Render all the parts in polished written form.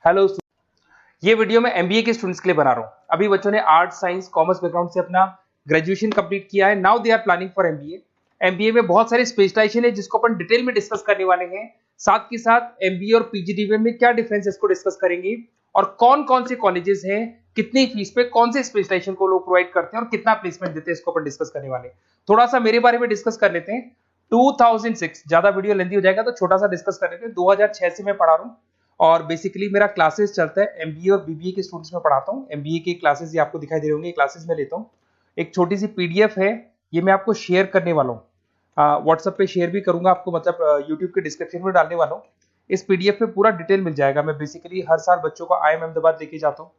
Hello, ये video मैं MBA के स्टूडेंट्स के लिए बना रहा हूँ। अभी बच्चों ने आर्ट, साइंस, कॉमर्स बैकग्राउंड से अपना ग्रेजुएशन कंप्लीट किया है। Now they are planning for MBA. MBA में बहुत सारे स्पेशलाइजेशन है जिसको अपन डिटेल में डिस्कस करने वाले हैं। साथ के साथ एमबीए और पीजीडीबीएम में क्या डिफरेंस है इसको डिस्कस करेंगे और कौन कौन से कॉलेजेस हैं, कितनी फीस पे कौन से स्पेशलाइजेशन को लोग प्रोवाइड करते हैं और कितना प्लेसमेंट देते हैं, इसको अपन डिस्कस करने वाले हैं। थोड़ा सा मेरे बारे में डिस्कस कर लेते हैं। 2006, ज्यादा वीडियो लेंथी हो जाएगा तो छोटा सा डिस्कस कर लेते हैं। 2006 से मैं पढ़ा रहा हूँ और बेसिकली मेरा क्लासेस चलता है। एमबीए और बीबीए के स्टूडेंट्स में पढ़ाता हूँ। एमबीए के क्लासेस ये आपको दिखाई दे रहे होंगे, क्लासेस में लेता हूँ। एक छोटी सी पीडीएफ है, ये मैं आपको शेयर करने वाला हूँ। व्हाट्सएप पे शेयर भी करूंगा आपको, मतलब यूट्यूब के डिस्क्रिप्शन में डालने वाला हूँ। इस पीडीएफ पे पूरा डिटेल मिल जाएगा। मैं बेसिकली हर साल बच्चों को IIM अहमदाबाद लेके जाता हूँ।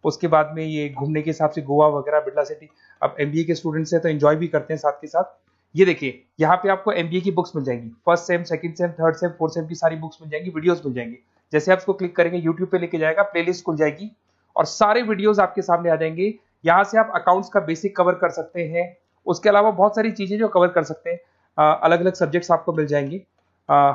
उसके बाद में ये घूमने के हिसाब से गोवा वगैरह, बिरला सिटी। अब एमबीए के स्टूडेंट्स हैं तो एंजॉय भी करते हैं साथ के साथ। ये देखिए, यहाँ पे आपको एमबीए की बुक्स मिल जाएंगी। First sem, second same, third same, fourth same की सारी बुक्स मिल जाएंगी, वीडियोस मिल जाएंगी। जैसे आप इसको क्लिक करेंगे यूट्यूब पे लेके जाएगा, प्लेलिस्ट खुल जाएगी और सारे वीडियोस आपके सामने आ जाएंगे। यहाँ से आप अकाउंट्स का बेसिक कवर कर सकते हैं। उसके अलावा बहुत सारी चीजें जो कवर कर सकते हैं। अलग अलग सब्जेक्ट्स आपको मिल जाएंगे।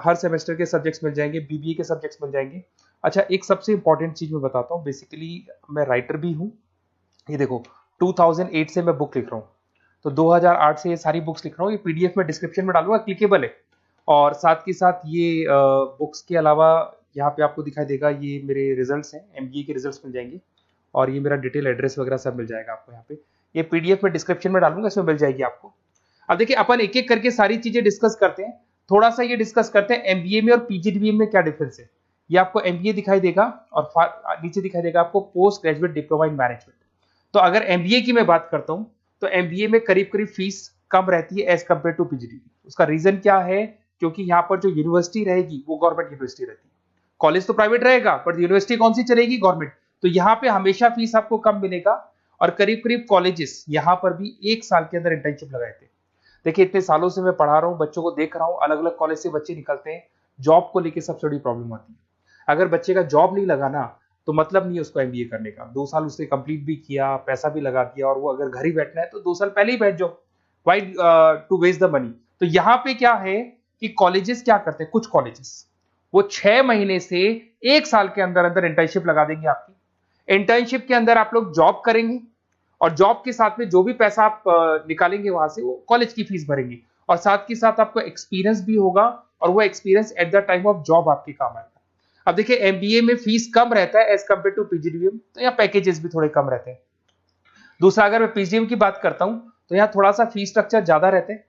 हर सेमेस्टर के सब्जेक्ट्स मिल जाएंगे, बीबीए के सब्जेक्ट्स मिल जाएंगे। अच्छा, एक सबसे इंपॉर्टेंट चीज मैं बताता हूँ। बेसिकली मैं राइटर भी हूँ। ये देखो, 2008 से मैं बुक लिख रहा हूँ, तो 2008 से ये सारी बुक्स लिख रहा हूँ। ये पीडीएफ में डिस्क्रिप्शन में डालूंगा, क्लिकेबल है। और साथ के साथ ये बुक्स के अलावा यहाँ पे आपको दिखाई देगा, ये मेरे रिजल्ट्स हैं, एमबीए के रिजल्ट्स मिल जाएंगे। और ये मेरा डिटेल एड्रेस वगैरह सब मिल जाएगा आपको यहाँ पे। ये पीडीएफ में डिस्क्रिप्शन में डालूंगा, इसमें मिल जाएगी आपको। अब देखिए, अपन एक एक करके सारी चीजें डिस्कस करते हैं। थोड़ा सा ये डिस्कस करते हैं एमबीए में और पीजीडीबीएम में क्या डिफरेंस है। ये आपको एमबीए दिखाई देगा और नीचे दिखाई देगा आपको post graduate diploma in management. तो अगर एमबीए की मैं बात करता हूं तो एमबीए में करीब करीब फीस कम रहती है एज कंपेयर टू पीजीडीबी। उसका रीजन क्या है? क्योंकि यहाँ पर जो यूनिवर्सिटी रहेगी वो गवर्नमेंट यूनिवर्सिटी रहती है। कॉलेज तो प्राइवेट रहेगा बट यूनिवर्सिटी कौन सी चलेगी? गवर्नमेंट। तो यहाँ पे हमेशा फीस आपको कम मिलेगा। और करीब करीब कॉलेजेस यहाँ पर भी 1 साल के अंदर इंटर्नशिप लगाए थे। देखिए, इतने सालों से मैं पढ़ा रहा हूँ, बच्चों को देख रहा हूँ, अलग अलग कॉलेज से बच्चे निकलते हैं। जॉब को लेकर सबसे बड़ी प्रॉब्लम आती है। अगर बच्चे का जॉब नहीं लगा ना, तो मतलब नहीं है उसको एमबीए करने का। 2 साल उसने कंप्लीट भी किया, पैसा भी लगा दिया, और वो अगर घर ही बैठना है तो 2 साल पहले ही बैठ जाओ। Why to waste the money. तो यहाँ पे क्या है कि कॉलेजेस क्या करते हैं, कुछ कॉलेजेस वो 6 महीने से 1 साल के अंदर अंदर इंटर्नशिप लगा देंगे आपकी। इंटर्नशिप के अंदर आप लोग जॉब करेंगे और जॉब के साथ में जो भी पैसा आप निकालेंगे वहां से, वो कॉलेज की फीस भरेंगे। और साथ के साथ आपको एक्सपीरियंस भी होगा और वो experience at the time of job आपके काम आएगा। अब देखिए, एमबीए में फीस कम रहता है एज कंपेयर टू पीजीडीबीएम, तो यहाँ पैकेजेस भी थोड़े कम रहते हैं। दूसरा, अगर मैं पीजीडीबीएम की बात करता हूं तो यहाँ थोड़ा सा फीस स्ट्रक्चर ज्यादा रहते हैं।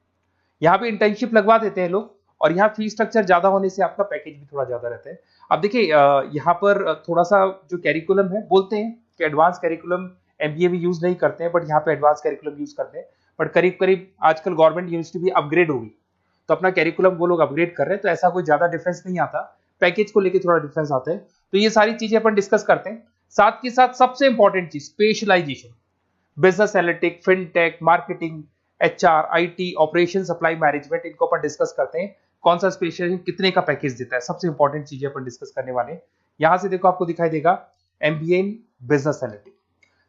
यहाँ भी इंटर्नशिप लगवा देते हैं लोग, और यहाँ फीस स्ट्रक्चर ज्यादा होने से आपका पैकेज भी थोड़ा ज्यादा रहता है। अब देखिए, यहाँ पर थोड़ा सा जो कैरिकुलम है, बोलते हैं कि एडवांस कैरिकुलम एमबीए भी यूज नहीं करते हैं, बट यहाँ पे एडवांस कैरिकुलम यूज करते हैं। बट करीब करीब आजकल गवर्नमेंट यूनिवर्सिटी भी अपग्रेड होगी, तो अपना कैरिकुलम वो लोग अपग्रेड कर रहे हैं, तो ऐसा कोई ज्यादा डिफरेंस नहीं आता। पैकेज को लेके थोड़ा डिफरेंस आता है। तो ये सारी चीजें अपन डिस्कस करते हैं। साथ के साथ सबसे इंपॉर्टेंट चीज, specialization. Business analytic, fintech, marketing, HR, IT, operation, supply management, इनको अपन डिस्कस करते हैं। कौन सा स्पेशलाइजेशन कितने का पैकेज देता है, सबसे इंपॉर्टेंट चीजें अपन डिस्कस करने वाले हैं। यहां से देखो, आपको दिखाई देगा एमबीए इन बिजनेस एनालिटिक।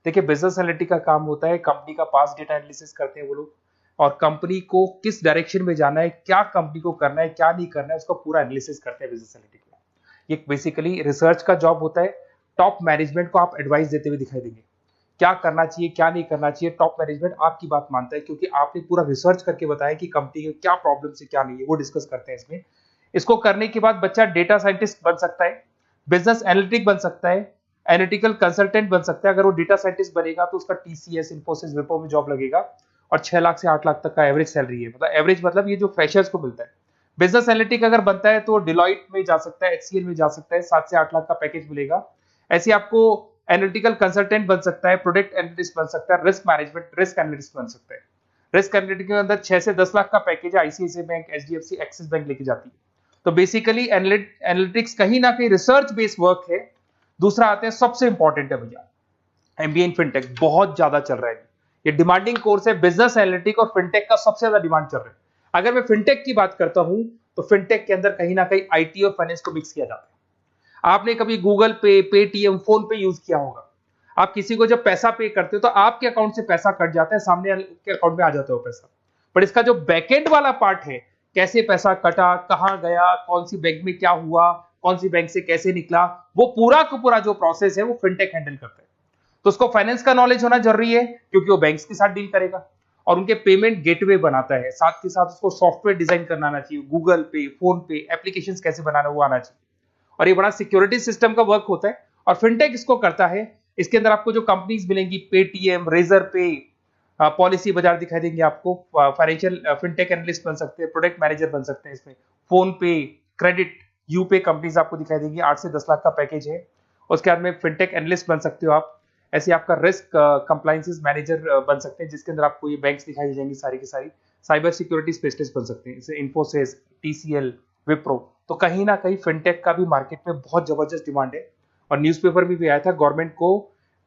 देखिए, बिजनेस एनालिटिक का काम होता है, कंपनी का पास्ट डेटा एनालिसिस करते हैं वो लोग, और कंपनी को किस डायरेक्शन में जाना है, क्या कंपनी को करना है, क्या नहीं करना है, उसका पूरा एनालिसिस करते हैं बिजनेस एनालिटिक में। ये बेसिकली रिसर्च का जॉब होता है। टॉप मैनेजमेंट को आप एडवाइस देते हुए दिखाई देंगे, क्या करना चाहिए, क्या नहीं करना चाहिए। टॉप मैनेजमेंट आपकी बात मानता है, क्योंकि आपने पूरा रिसर्च करके बताया कि कंपनी के क्या प्रॉब्लम है, क्या नहीं है, वो डिस्कस करते हैं इसमें। इसको करने के बाद बच्चा डेटा साइंटिस्ट बन सकता है, बिजनेस एनालिटिक बन सकता है, एनालिटिकल कंसल्टेंट बन सकता है। अगर वो डेटा साइंटिस्ट बनेगा तो उसका टीसीएस, इन्फोसिस, विप्रो में जॉब लगेगा, और 6 लाख से 8 लाख तक का एवरेज सैलरी है। मतलब एवरेज मतलब ये जो फ्रेशर्स को मिलता है। बिजनेस एनालिटिक अगर बनता है तो डिलॉइट में जा सकता है, एचसीएल में जा सकता है, 7 से 8 लाख का पैकेज मिलेगा। ऐसे आपको एनालिटिकल कंसल्टेंट बन सकता है, प्रोडक्ट एनालिस्ट बन सकता है, रिस्क मैनेजमेंट, रिस्क एनालिस्ट बन सकता है। रिस्क एनालिटिक के अंदर 6 से 10 लाख का पैकेज है, ICICI bank, HDFC, axis bank लेके जाती है। तो बेसिकली एनालिटिक्स कहीं ना कहीं रिसर्च बेस्ड वर्क है। दूसरा आते हैं, सबसे इंपॉर्टेंट है भैया, एमबीए इन फिनटेक। बहुत ज्यादा चल रहा है, ये डिमांडिंग कोर्स है। बिजनेस एनालिटिक और फिनटेक का सबसे ज्यादा डिमांड चल रहा है। अगर मैं फिनटेक की बात करता हूं तो फिनटेक के अंदर कहीं ना कहीं आईटी और फाइनेंस को मिक्स किया जाता है। आपने कभी गूगल पे, पेटीएम, फोन पे यूज किया होगा। आप किसी को जब पैसा पे करते हो तो आपके अकाउंट से पैसा कट जाता है, सामने के अकाउंट में आ जाता है वो पैसा। पर इसका जो बैकएंड वाला पार्ट है, कैसे पैसा कटा, कहां गया, कौन सी बैंक में क्या हुआ, कौन सी बैंक से कैसे निकला, वो पूरा का पूरा जो प्रोसेस है वो फिनटेक हैंडल करता है। तो उसको फाइनेंस का नॉलेज होना जरूरी है क्योंकि वो बैंक्स के साथ डील करेगा और उनके पेमेंट गेटवे बनाता है, साथ के साथ उसको सॉफ्टवेयर डिजाइन करना आना चाहिए, गूगल पे, फोन पे, एप्लीकेशन कैसे बनाना वो आना चाहिए, और ये बड़ा सिक्योरिटी सिस्टम का वर्क होता है और फिनटेक इसको करता है। इसके अंदर आपको जो कंपनीज मिलेंगी, पेटीएम, रेजर पे, पॉलिसी बाजार दिखाई देंगे आपको, फाइनेंशियल फिनटेक एनालिस्ट बन सकते हैं, प्रोडक्ट मैनेजर बन सकते हैं, इसमें फोन पे, क्रेडिट, यूपे कंपनीज आपको दिखाई देंगी, 8 से 10 लाख का पैकेज है। उसके बाद में फिनटेक एनालिस्ट बन सकते हो आप, ऐसे आपका रिस्क कंप्लायंसेस मैनेजर बन सकते हैं जिसके अंदर आपको ये बैंक्स दिखाई जाएंगी सारी की सारी, साइबर सिक्योरिटी स्पेशलिस्ट बन सकते हैं, जैसे इन्फोसिस, टीसीएल, विप्रो। तो कहीं ना कहीं फिनटेक का भी मार्केट में बहुत जबरदस्त डिमांड है और न्यूज़पेपर में भी आया था, गवर्नमेंट को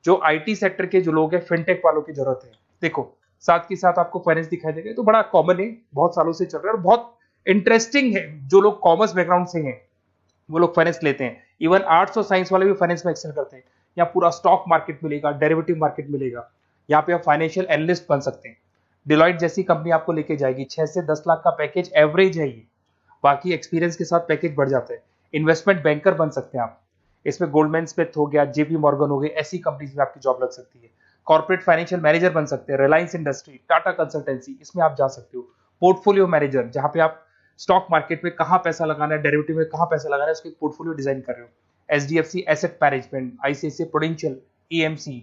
जो आईटी सेक्टर के जो लोग हैं फिनटेक वालों की जरूरत है। देखो साथ के साथ आपको फाइनेंस दिखाई देगा, तो बड़ा कॉमन है, बहुत सालों से चल रहा है और बहुत इंटरेस्टिंग है। जो लोग कॉमर्स बैकग्राउंड से हैं वो लोग फाइनेंस लेते हैं, इवन आर्ट्स और साइंस वाले भी फाइनेंस में एक्सेल करते हैं। यहाँ पूरा स्टॉक मार्केट मिलेगा, डेरिवेटिव मार्केट मिलेगा, यहाँ पे आप फाइनेंशियल एनालिस्ट बन सकते हैं। डिलॉयट जैसी कंपनी आपको लेके जाएगी, 6 से 10 लाख का पैकेज एवरेज है ये, बाकी एक्सपीरियंस के साथ पैकेज बढ़ जाता है। इन्वेस्टमेंट बैंकर बन सकते हैं आप, इसमें गोल्डमैन स्मिथ हो गया, जेपी मॉर्गन हो गए, ऐसी कंपनीज में आपकी जॉब लग सकती है। कॉर्पोरेट फाइनेंशियल मैनेजर बन सकते हैं, रिलायंस इंडस्ट्री, टाटा कंसल्टेंसी, इसमें आप जा सकते हो। पोर्टफोलियो मैनेजर, जहां पे आप स्टॉक मार्केट में कहां पैसा लगाना है, डेरिवेटिव में कहां पैसा लगाना है, उसके पोर्टफोलियो डिजाइन कर रहे हो। HDFC asset management, ICICI prudential, EMC,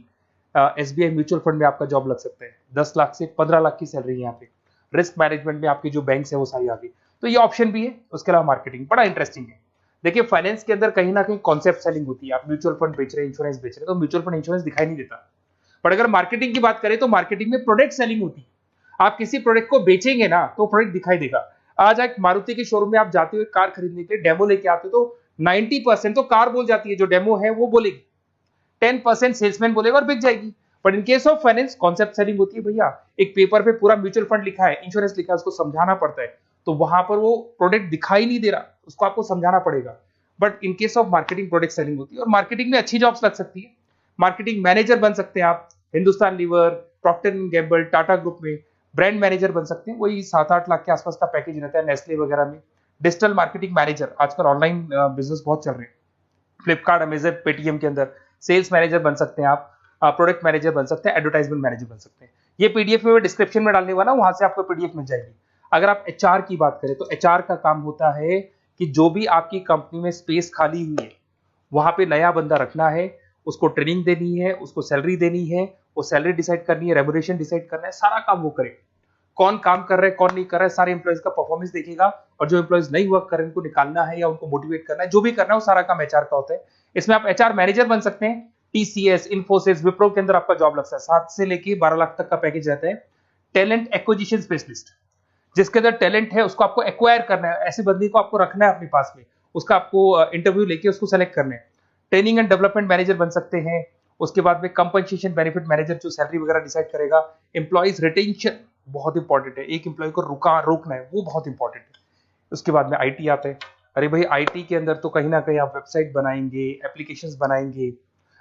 SBI mutual fund में आपका जॉब लग सकता है। 10 लाख से 15 लाख की सैलरी है यहाँ पे। रिस्क मैनेजमेंट में आपकी जो बैंक्स है वो सारी आ गई, तो ये ऑप्शन भी है। उसके अलावा मार्केटिंग बड़ा इंटरेस्टिंग है। देखिए फाइनेंस के अंदर कहीं ना कहीं कॉन्सेप्ट सेलिंग होती है, आप म्यूचुअल फंड बेच रहे हैं, इंश्योरेंस बेच रहे हैं, तो म्यूचुअल फंड इंश्योरेंस दिखाई नहीं देता। पर अगर मार्केटिंग की बात करें तो मार्केटिंग में प्रोडक्ट सेलिंग होती है। आप किसी प्रोडक्ट को बेचेंगे ना तो प्रोडक्ट दिखाई देगा। आज एक मारुति के शोरूम में आप जाते हुए कार खरीदने के लिए डेमो लेके आते हो तो 90% तो कार बोल जाती है, जो डेमो है वो बोलेगी, 10% सेल्समैन बोलेगा और बिक जाएगी। But in case of finance concept selling होती है भैया, एक पेपर पे पूरा म्यूचुअल फंड लिखा है, इंश्योरेंस लिखा है, उसको समझाना पड़ता है, तो वहां पर वो प्रोडक्ट दिखाई नहीं दे रहा, उसको आपको समझाना पड़ेगा। But in case of marketing product selling होती है और मार्केटिंग में अच्छी जॉब्स लग सकती है। मार्केटिंग मैनेजर बन सकते हैं आप, Hindustan Lever, Procter and Gamble, Tata group में ब्रांड मैनेजर बन सकते हैं, वही 7-8 लाख के आसपास का पैकेज रहता है, नेस्ले वगैरह में। डिजिटल मार्केटिंग मैनेजर, आजकल ऑनलाइन बिजनेस बहुत चल रहे हैं, फ्लिपकार्ट, अमेजन, पेटीएम के अंदर सेल्स मैनेजर बन सकते हैं आप, प्रोडक्ट मैनेजर बन सकते हैं, एडवर्टाइजमेंट मैनेजर बन सकते हैं। ये पीडीएफ में मैं डिस्क्रिप्शन में डालने वाला हूं, वहां से आपको पीडीएफ मिल जाएगी। अगर आप एचआर की बात करें तो एचआर का काम होता है कि जो भी आपकी कंपनी में स्पेस खाली हुई है वहां पे नया बंदा रखना है, उसको ट्रेनिंग देनी है, उसको सैलरी देनी है, वो सैलरी डिसाइड करनी है, रेम्यूनरेशन डिसाइड करना है, सारा काम वो करे। कौन काम कर रहा है कौन नहीं कर रहा है, सारे एम्प्लॉइज का परफॉर्मेंस देखेगा, और जो एम्प्लॉइज नहीं वर्क कर रहे हैं उनको निकालना है या उनको मोटिवेट करना है, जो भी करना है वो सारा काम एचआर का होता है। इसमें आप एचआर मैनेजर बन सकते हैं। टीसीएस, इन्फोसिस, विप्रो के अंदर आपका जॉब लगता है, 7 से लेके 12 लाख तक का पैकेज रहता है। टैलेंट एक्विजिशन स्पेशलिस्ट, जिसके अंदर टैलेंट है उसको आपको एक्वायर करना है, ऐसे बंदे को आपको रखना है अपने पास में, उसका आपको इंटरव्यू लेके उसको सेलेक्ट करना है। ट्रेनिंग एंड डेवलपमेंट मैनेजर बन सकते हैं। उसके बाद में कंपनसेशन बेनिफिट मैनेजर, जो सैलरी वगैरह डिसाइड करेगा। एम्प्लॉइज रिटेंशन बहुत इंपॉर्टेंट है, एक एम्प्लॉय को रोकना है, वो बहुत इंपॉर्टेंट है। उसके बाद में आईटी आता है। अरे भाई आईटी के अंदर तो कहीं ना कहीं आप वेबसाइट बनाएंगे, एप्लीकेशंस बनाएंगे,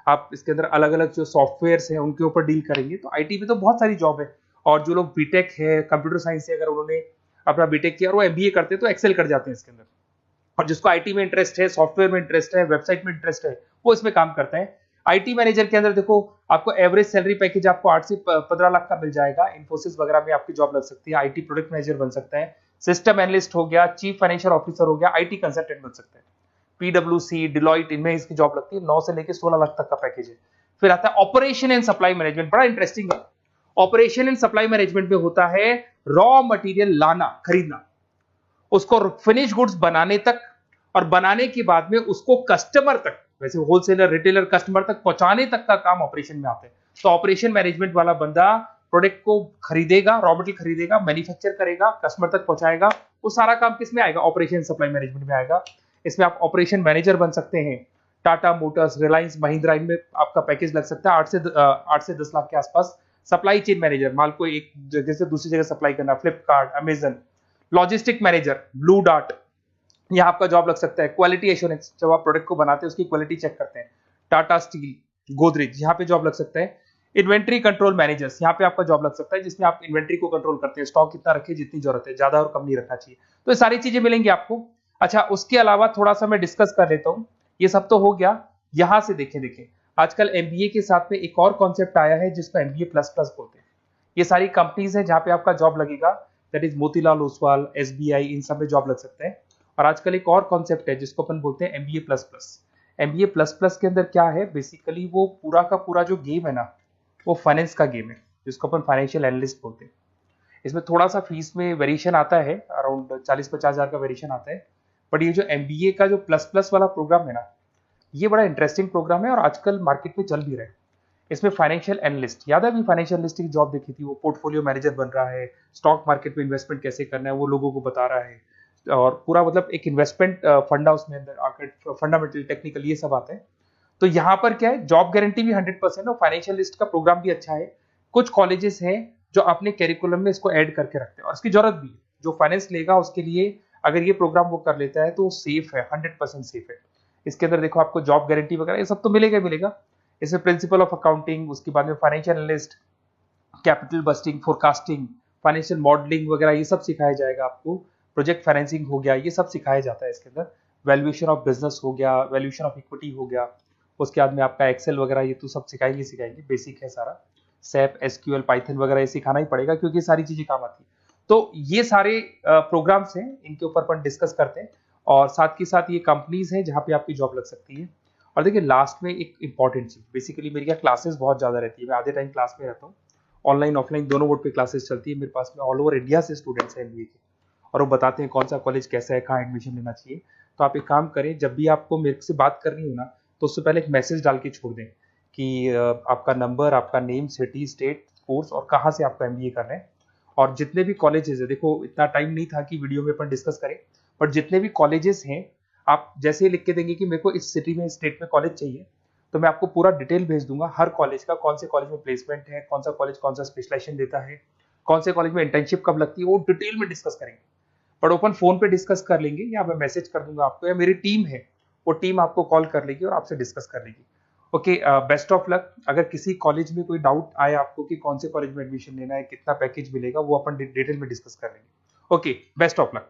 आप इसके अंदर अलग अलग जो सॉफ्टवेयर्स हैं उनके ऊपर डील करेंगे, तो आईटी में तो बहुत सारी जॉब है। और जो लोग बीटेक है, कंप्यूटर साइंस से अगर उन्होंने अपना बीटेक किया और वो एमबीए करते हैं तो एक्सेल कर जाते हैं इसके अंदर। और जिसको आईटी में इंटरेस्ट है, सॉफ्टवेयर में इंटरेस्ट है, वेबसाइट में इंटरेस्ट है, वो इसमें काम करता है। आईटी मैनेजर के अंदर देखो आपको एवरेज सैलरी पैकेज आपको 8 से 15 लाख का मिल जाएगा। इन्फोसिस वगैरह में आपकी जॉब लग सकती है। आईटी प्रोडक्ट मैनेजर बन सकता है, सिस्टम एनालिस्ट हो गया, चीफ फाइनेंशियल ऑफिसर हो गया, आईटी कंसल्टेंट बन सकता है। पीडब्ल्यूसी, डिलॉयट, इनमें इसकी जॉब लगती है। 9 से लेकर 16 लाख तक का पैकेज है। फिर आता है ऑपरेशन एंड सप्लाई मैनेजमेंट, बड़ा इंटरेस्टिंग है। ऑपरेशन एंड सप्लाई मैनेजमेंट में होता है रॉ मटेरियल लाना, खरीदना, उसको फिनिश गुड्स बनाने तक, और बनाने के बाद में उसको कस्टमर तक, वैसे होलसेलर, रिटेलर, कस्टमर तक पहुंचाने तक का काम ऑपरेशन में आता है। तो ऑपरेशन मैनेजमेंट वाला बंदा प्रोडक्ट को खरीदेगा, रॉ मटेरियल खरीदेगा, मैन्युफैक्चर करेगा, कस्टमर तक पहुंचाएगा, वो सारा काम किस में आएगा? ऑपरेशन सप्लाई मैनेजमेंट में आएगा। इसमें आप ऑपरेशन मैनेजर बन सकते हैं। टाटा मोटर्स, रिलायंस, महिंद्रा, इनमें आपका पैकेज लग सकता है 8 से 10 लाख के आसपास। सप्लाई चेन मैनेजर, माल को एक जगह से दूसरी जगह सप्लाई करना, Flipkart, Amazon. Logistic manager, blue dart, यहाँ आपका जॉब लग सकता है। क्वालिटी एश्योरेंस, जब आप प्रोडक्ट को बनाते हैं उसकी क्वालिटी चेक करते हैं, टाटा स्टील, गोदरेज, यहाँ पे जॉब लग सकता है। इन्वेंट्री कंट्रोल मैनेजर्स, यहाँ पे आपका जॉब लग सकता है, जिसमें आप इन्वेंट्री को कंट्रोल करते हैं, स्टॉक कितना रखे, जितनी जरूरत है, ज्यादा और कम नहीं रखना चाहिए। तो ये सारी चीजें मिलेंगी आपको। अच्छा, उसके अलावा थोड़ा सा मैं डिस्कस कर लेता हूँ। ये सब तो हो गया। यहां से देखें आजकल एमबीए के साथ में एक और कॉन्सेप्ट आया है जिसको एमबीए प्लस प्लस बोलते हैं। ये सारी कंपनीज हैं जहां पे आपका जॉब लगेगा, that is Motilal Oswal, SBI, इन सब में जॉब लग सकते हैं। और आजकल एक और कॉन्सेप्ट है जिसको अपन बोलते हैं MBA plus plus. MBA plus plus के अंदर क्या है, बेसिकली वो पूरा का पूरा जो गेम है ना, वो फाइनेंस का गेम है, जिसको अपन फाइनेंशियल एनालिस्ट बोलते हैं। इसमें थोड़ा सा फीस में वेरिएशन आता है, अराउंड 40-50 हजार का वेरिएशन आता है। बट ये जो एमबीए का जो प्लस प्लस वाला प्रोग्राम है ना, ये बड़ा इंटरेस्टिंग प्रोग्राम है और आजकल मार्केट में चल भी रहा है। इसमें फाइनेंशियल एनालिस्ट, याद है अभी फाइनेंशियल एनालिस्ट की जॉब देखी थी, वो पोर्टफोलियो मैनेजर बन रहा है, स्टॉक मार्केट में इन्वेस्टमेंट कैसे करना है वो लोगों को बता रहा है, और पूरा मतलब एक इन्वेस्टमेंट फंडा उसमें अंदर आकर फंडामेंटल टेक्निकल ये सब आते हैं। तो यहाँ पर क्या है, जॉब गारंटी भी 100% और फाइनेंशियल लिस्ट का प्रोग्राम भी अच्छा है। कुछ कॉलेजेस हैं जो अपने कैरिकुलम में इसको ऐड करके रखते हैं और इसकी जरूरत भी है। जो फाइनेंस लेगा उसके लिए अगर ये प्रोग्राम वो कर लेता है तो सेफ है, 100% सेफ है। इसके अंदर देखो आपको जॉब गारंटी वगैरह ये सब तो मिलेगा मिलेगा। इसमें प्रिंसिपल ऑफ अकाउंटिंग, उसके बाद में financial analyst, capital budgeting, forecasting, financial modelling वगैरह ये सब सिखाया जाएगा आपको। प्रोजेक्ट फाइनेंसिंग हो गया, ये सब सिखाया जाता है इसके अंदर। वैल्यूएशन ऑफ बिजनेस हो गया, वैल्यूएशन ऑफ इक्विटी हो गया, उसके बाद में आपका एक्सेल वगैरह ये तो सब सिखाएंगे, बेसिक है सारा। सैप, एसक्यूएल, पाइथन वगैरह ये सिखाना ही पड़ेगा क्योंकि सारी चीजें काम आती है। तो ये सारे प्रोग्राम्स हैं, इनके ऊपर अपन डिस्कस करते हैं। और साथ के साथ ये कंपनीज हैं जहाँ पे आपकी जॉब लग सकती है। और देखिए लास्ट में एक इंपॉर्टेंट चीज, बेसिकली मेरी क्या क्लासेस बहुत ज्यादा रहती है, मैं आधे टाइम क्लास में रहता हूँ। ऑनलाइन ऑफलाइन दोनों मोड पे क्लासेस चलती है मेरे पास में। ऑल ओवर इंडिया से स्टूडेंट्स हैं एमबीए के, और वो बताते हैं कौन सा कॉलेज कैसा है, कहाँ एडमिशन लेना चाहिए। तो आप एक काम करें, जब भी आपको मेरे से बात करनी हो ना, तो उससे पहले एक मैसेज डाल के छोड़ दें कि आपका नंबर, आपका नेम, सिटी, स्टेट, कोर्स और कहाँ से आपका एमबीए कर रहे हैं। और जितने भी कॉलेजेस है, देखो इतना टाइम नहीं था कि वीडियो में अपन डिस्कस करें, बट जितने भी कॉलेजेस हैं आप जैसे ही लिख के देंगे कि मेरे को इस सिटी में, इस स्टेट में कॉलेज चाहिए, तो मैं आपको पूरा डिटेल भेज दूंगा हर कॉलेज का, कौन से कॉलेज में प्लेसमेंट है, कौन सा कॉलेज कौन सा स्पेशलाइजेशन देता है, कौन से कॉलेज में इंटर्नशिप कब लगती है, वो डिटेल में डिस्कस करेंगे। पर ओपन फोन पे डिस्कस कर लेंगे, या मैं मैसेज कर दूंगा आपको, या मेरी टीम है वो टीम आपको कॉल कर लेगी और आपसे डिस्कस कर लेगी। Okay, best of luck. अगर किसी कॉलेज में कोई डाउट आए आपको कि कौन से कॉलेज में एडमिशन लेना है, कितना पैकेज मिलेगा, वो अपन डिटेल में डिस्कस कर लेंगे। Okay, best of luck.